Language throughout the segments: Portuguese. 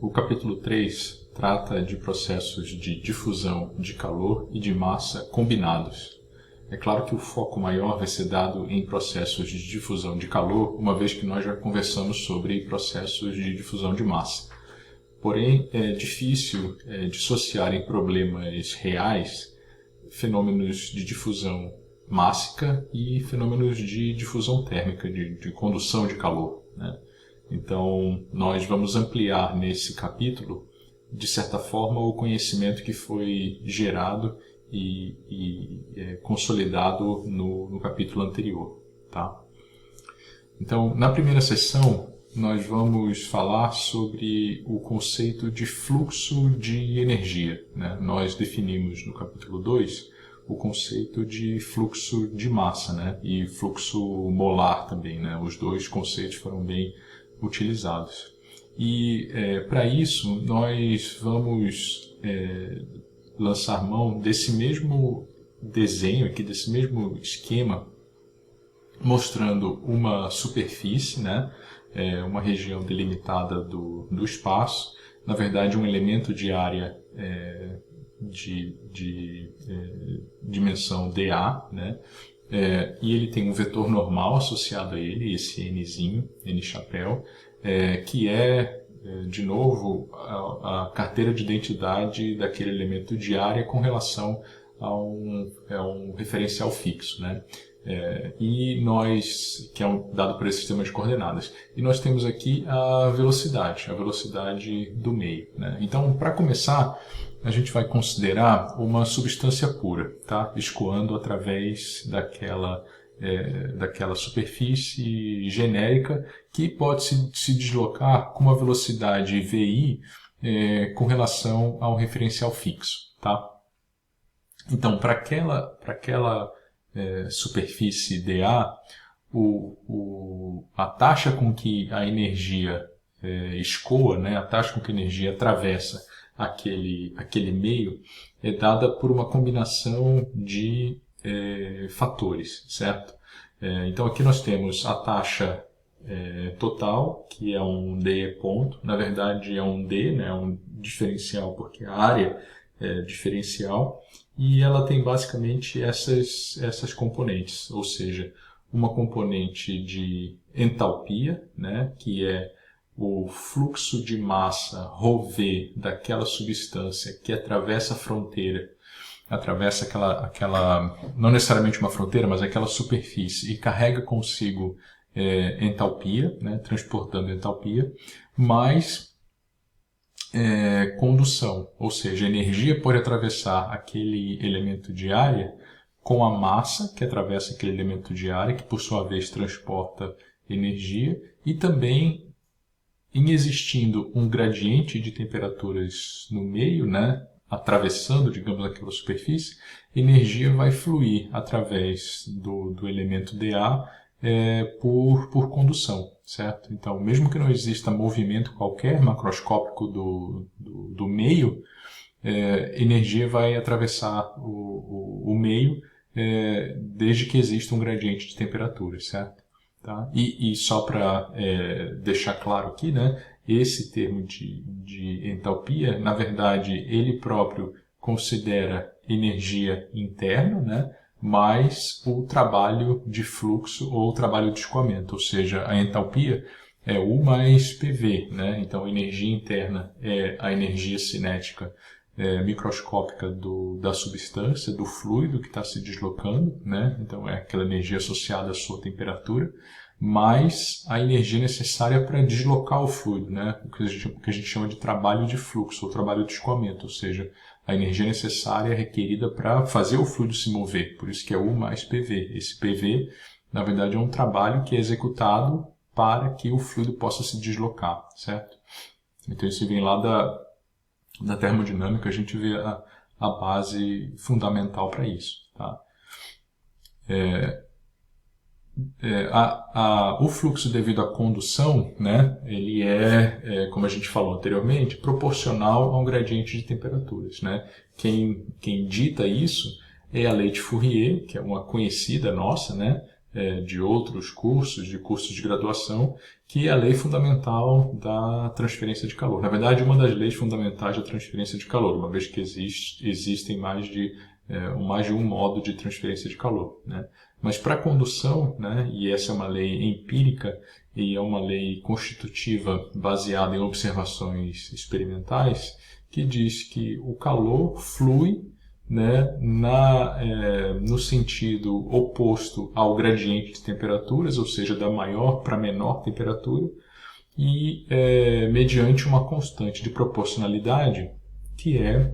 O capítulo 3 trata de processos de difusão de calor e de massa combinados. É claro que o foco maior vai ser dado em processos de difusão de calor, uma vez que nós já conversamos sobre processos de difusão de massa. Porém, é difícil dissociar em problemas reais fenômenos de difusão mássica e fenômenos de difusão térmica, de condução de calor, né? Então, nós vamos ampliar nesse capítulo, de certa forma, o conhecimento que foi gerado e consolidado no capítulo anterior, tá? Então, na primeira sessão, nós vamos falar sobre o conceito de fluxo de energia, né? Nós definimos no capítulo 2 o conceito de fluxo de massa, né? E fluxo molar também, né? Os dois conceitos foram bem utilizados. E para isso nós vamos lançar mão desse mesmo desenho aqui, desse mesmo esquema, mostrando uma superfície, né? Uma região delimitada do espaço, na verdade um elemento de área de dimensão dA, né? E ele tem um vetor normal associado a ele, esse nzinho, n chapéu, que de novo, a carteira de identidade daquele elemento de área com relação a um referencial fixo, né? Que é dado por esse sistema de coordenadas. E nós temos aqui a velocidade do meio, né? Então, para começar, a gente vai considerar uma substância pura, tá? Escoando através daquela superfície genérica que pode se deslocar com uma velocidade VI com relação a um referencial fixo, tá? Então, para aquela superfície dA, a taxa com que a energia escoa, né, a taxa com que a energia atravessa aquele meio, é dada por uma combinação de fatores, certo? Então aqui nós temos a taxa total, que é um D ponto, na verdade é um D, né, um diferencial, porque a área é diferencial, e ela tem basicamente essas componentes, ou seja, uma componente de entalpia, né, que é o fluxo de massa ρV daquela substância que atravessa a fronteira, atravessa aquela não necessariamente uma fronteira, mas aquela superfície e carrega consigo entalpia, né, transportando entalpia, mais condução, ou seja, a energia pode atravessar aquele elemento de área com a massa que atravessa aquele elemento de área, que por sua vez transporta energia, e também em existindo um gradiente de temperaturas no meio, né, atravessando, digamos, aquela superfície, energia vai fluir através do elemento dA por condução, certo? Então, mesmo que não exista movimento qualquer macroscópico do meio, energia vai atravessar o meio desde que exista um gradiente de temperatura, certo? Tá? E só para deixar claro aqui, né, esse termo de entalpia, na verdade, ele próprio considera energia interna, né, mais o trabalho de fluxo ou o trabalho de escoamento, ou seja, a entalpia é U mais PV, né? Então, a energia interna é a energia cinética microscópica da substância, do fluido que está se deslocando, né? Então é aquela energia associada à sua temperatura, mais a energia necessária para deslocar o fluido, né? O que a gente chama de trabalho de fluxo, ou trabalho de escoamento, ou seja, a energia necessária requerida para fazer o fluido se mover, por isso que é U mais PV. Esse PV, na verdade, é um trabalho que é executado para que o fluido possa se deslocar, certo? Então isso vem lá da termodinâmica, a gente vê a base fundamental para isso, tá? O fluxo devido à condução, né, ele como a gente falou anteriormente, proporcional a um gradiente de temperaturas, né? Quem dita isso é a lei de Fourier, que é uma conhecida nossa, né? de outros cursos, de cursos de graduação, que é a lei fundamental da transferência de calor. Na verdade, uma das leis fundamentais da transferência de calor, uma vez que existem mais de um modo de transferência de calor, né? Mas para a condução, né, e essa é uma lei empírica e é uma lei constitutiva baseada em observações experimentais, que diz que o calor flui, né, no sentido oposto ao gradiente de temperaturas, ou seja, da maior para menor temperatura, e mediante uma constante de proporcionalidade, que é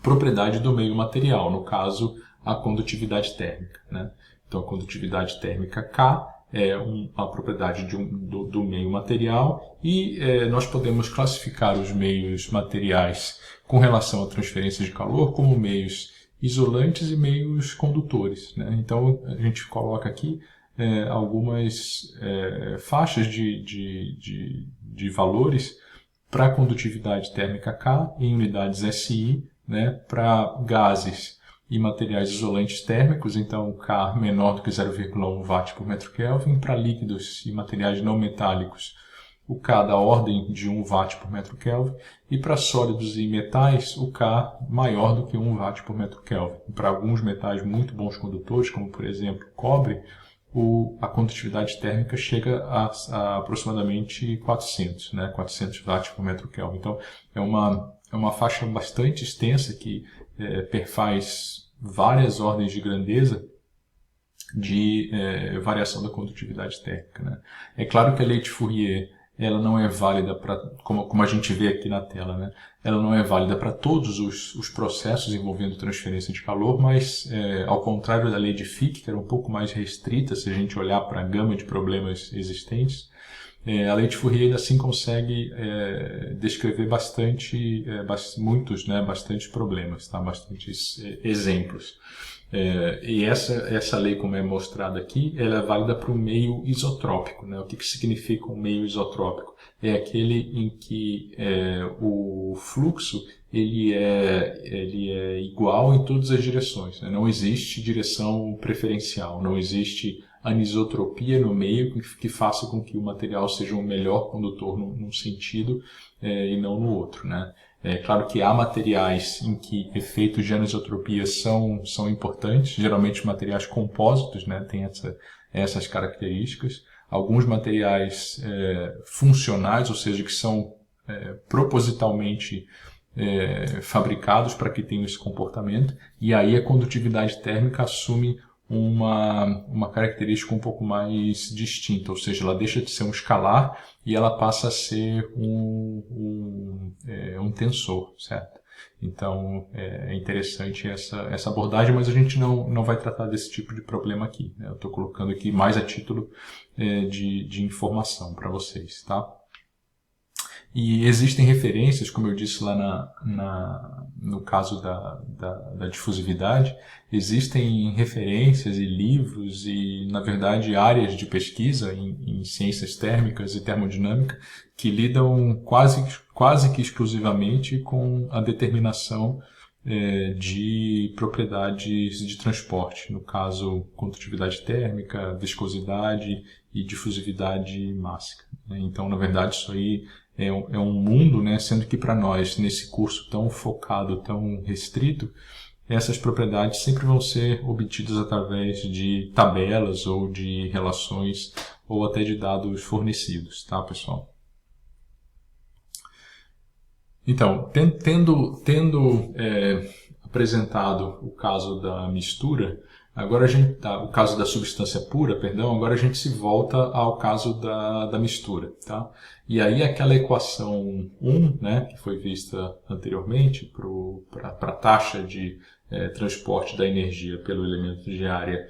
propriedade do meio material, no caso, a condutividade térmica, né? Então, a condutividade térmica K é a propriedade do meio material e nós podemos classificar os meios materiais com relação à transferência de calor como meios isolantes e meios condutores, né? Então, a gente coloca aqui algumas faixas de valores para a condutividade térmica K em unidades SI, né, para gases e materiais isolantes térmicos, então K menor do que 0,1 watt por metro Kelvin, para líquidos e materiais não metálicos, o K da ordem de 1 watt por metro Kelvin, e para sólidos e metais, o K maior do que 1 watt por metro Kelvin. Para alguns metais muito bons condutores, como por exemplo cobre, a condutividade térmica chega a aproximadamente 400, né, 400 watts por metro Kelvin. Então, é uma faixa bastante extensa que perfaz várias ordens de grandeza de variação da condutividade térmica, né? É claro que a lei de Fourier ela não é válida para, como a gente vê aqui na tela, né? Ela não é válida para todos os processos envolvendo transferência de calor, mas ao contrário da lei de Fick, que era um pouco mais restrita se a gente olhar para a gama de problemas existentes, a lei de Fourier ainda assim consegue descrever bastantes problemas, tá? Bastantes exemplos. E essa lei, como é mostrada aqui, ela é válida para o meio isotrópico, né? O que significa um meio isotrópico? É aquele em que o fluxo ele é igual em todas as direções, né? Não existe direção preferencial, não existe anisotropia no meio que faça com que o material seja um melhor condutor num sentido e não no outro, né? É claro que há materiais em que efeitos de anisotropia são importantes, geralmente materiais compósitos, né, têm essas características. Alguns materiais funcionais, ou seja, que são propositalmente fabricados para que tenham esse comportamento, e aí a condutividade térmica assume uma característica um pouco mais distinta, ou seja, ela deixa de ser um escalar e ela passa a ser um tensor, certo? Então, é interessante essa abordagem, mas a gente não vai tratar desse tipo de problema aqui, né? Eu estou colocando aqui mais a título de informação para vocês, tá? E existem referências, como eu disse lá no caso da difusividade, existem referências e livros e, na verdade, áreas de pesquisa em ciências térmicas e termodinâmica que lidam quase que exclusivamente com a determinação de propriedades de transporte, no caso, condutividade térmica, viscosidade e difusividade mássica. Então, na verdade, isso aí é um mundo, né, sendo que para nós, nesse curso tão focado, tão restrito, essas propriedades sempre vão ser obtidas através de tabelas ou de relações ou até de dados fornecidos, tá, pessoal? Então, tendo apresentado o caso da mistura, agora o caso da substância pura, perdão, agora a gente se volta ao caso da mistura, tá? E aí aquela equação 1, né, que foi vista anteriormente para a taxa de transporte da energia pelo elemento de área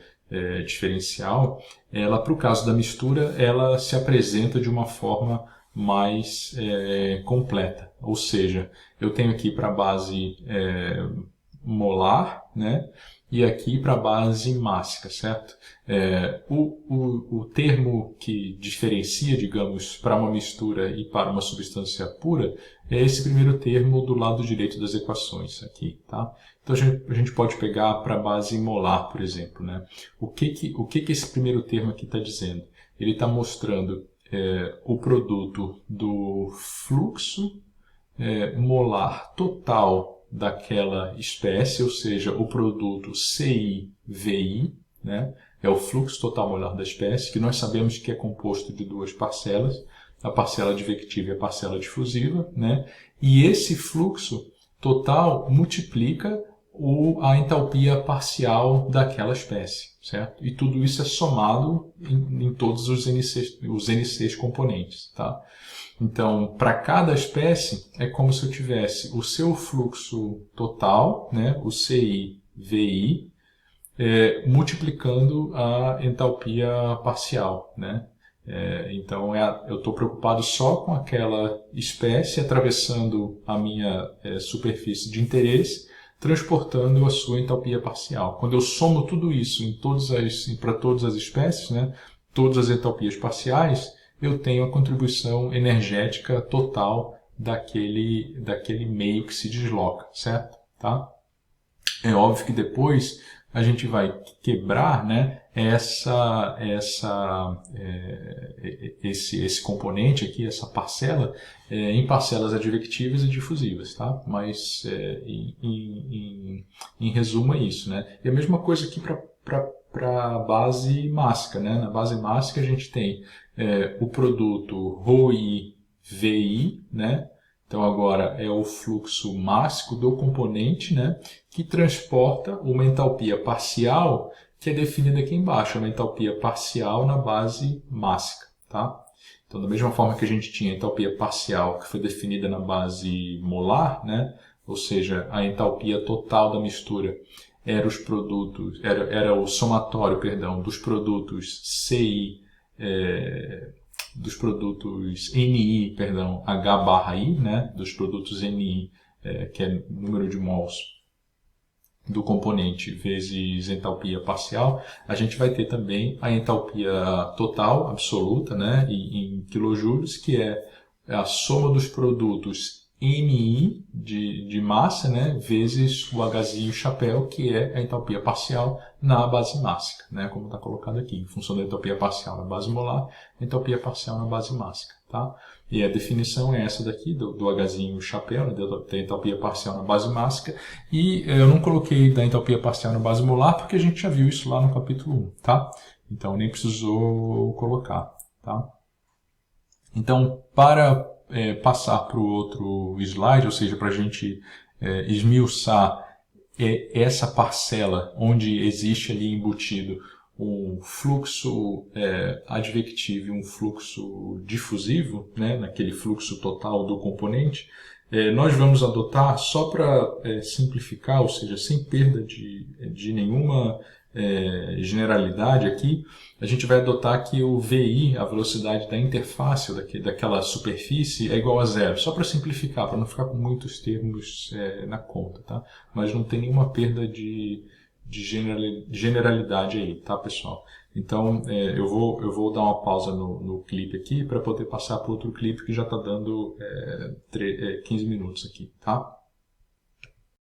diferencial, ela, para o caso da mistura, ela se apresenta de uma forma mais completa. Ou seja, eu tenho aqui para a base molar, né? e aqui para a base mássica, certo? O termo que diferencia, digamos, para uma mistura e para uma substância pura é esse primeiro termo do lado direito das equações aqui, tá? Então a gente pode pegar para a base molar, por exemplo, né? O que esse primeiro termo aqui está dizendo? Ele está mostrando o produto do fluxo molar total daquela espécie, ou seja, o produto CI-VI, né? É o fluxo total molar da espécie, que nós sabemos que é composto de duas parcelas, a parcela advectiva e a parcela difusiva, né? E esse fluxo total multiplica a entalpia parcial daquela espécie, certo? E tudo isso é somado em todos os NCs componentes, tá? Então, para cada espécie, é como se eu tivesse o seu fluxo total, né, o CI-VI, multiplicando a entalpia parcial, né? Então, eu estou preocupado só com aquela espécie atravessando a minha superfície de interesse, transportando a sua entalpia parcial. Quando eu somo tudo isso para todas as espécies, né, todas as entalpias parciais, eu tenho a contribuição energética total daquele meio que se desloca, certo? Tá? É óbvio que depois a gente vai quebrar, né, esse componente aqui, essa parcela, em parcelas advectivas e difusivas, tá? Mas em resumo é isso, né? E a mesma coisa aqui para a base mássica, né? Na base mássica a gente tem o produto ρI-VI, né? Então agora é o fluxo mássico do componente, né, que transporta uma entalpia parcial que é definida aqui embaixo, uma entalpia parcial na base mássica, tá? Então da mesma forma que a gente tinha a entalpia parcial que foi definida na base molar, né, ou seja, a entalpia total da mistura era o somatório, perdão, dos produtos CI dos produtos NI, perdão, H/I, né, dos produtos NI, que é número de mols do componente vezes entalpia parcial, a gente vai ter também a entalpia total, absoluta, né, em quilojoules, que é a soma dos produtos MI de massa, né, vezes o Hzinho chapéu, que é a entalpia parcial na base mássica, né, como está colocado aqui, em função da entalpia parcial na base molar, entalpia parcial na base mássica, tá? E a definição é essa daqui, do Hzinho chapéu, né, da entalpia parcial na base mássica, e eu não coloquei da entalpia parcial na base molar, porque a gente já viu isso lá no capítulo 1, tá? Então nem precisou colocar, tá? Então, para passar para o outro slide, ou seja, para a gente esmiuçar essa parcela onde existe ali embutido um fluxo advectivo e um fluxo difusivo, né, naquele fluxo total do componente, nós vamos adotar, só para simplificar, ou seja, sem perda de nenhuma generalidade aqui, a gente vai adotar que o VI, a velocidade da interface daquela superfície, é igual a zero, só para simplificar, para não ficar com muitos termos na conta, tá? Mas não tem nenhuma perda de generalidade aí, tá, pessoal? Então, eu vou dar uma pausa no clipe aqui para poder passar para outro clipe que já está dando 15 minutos aqui, tá?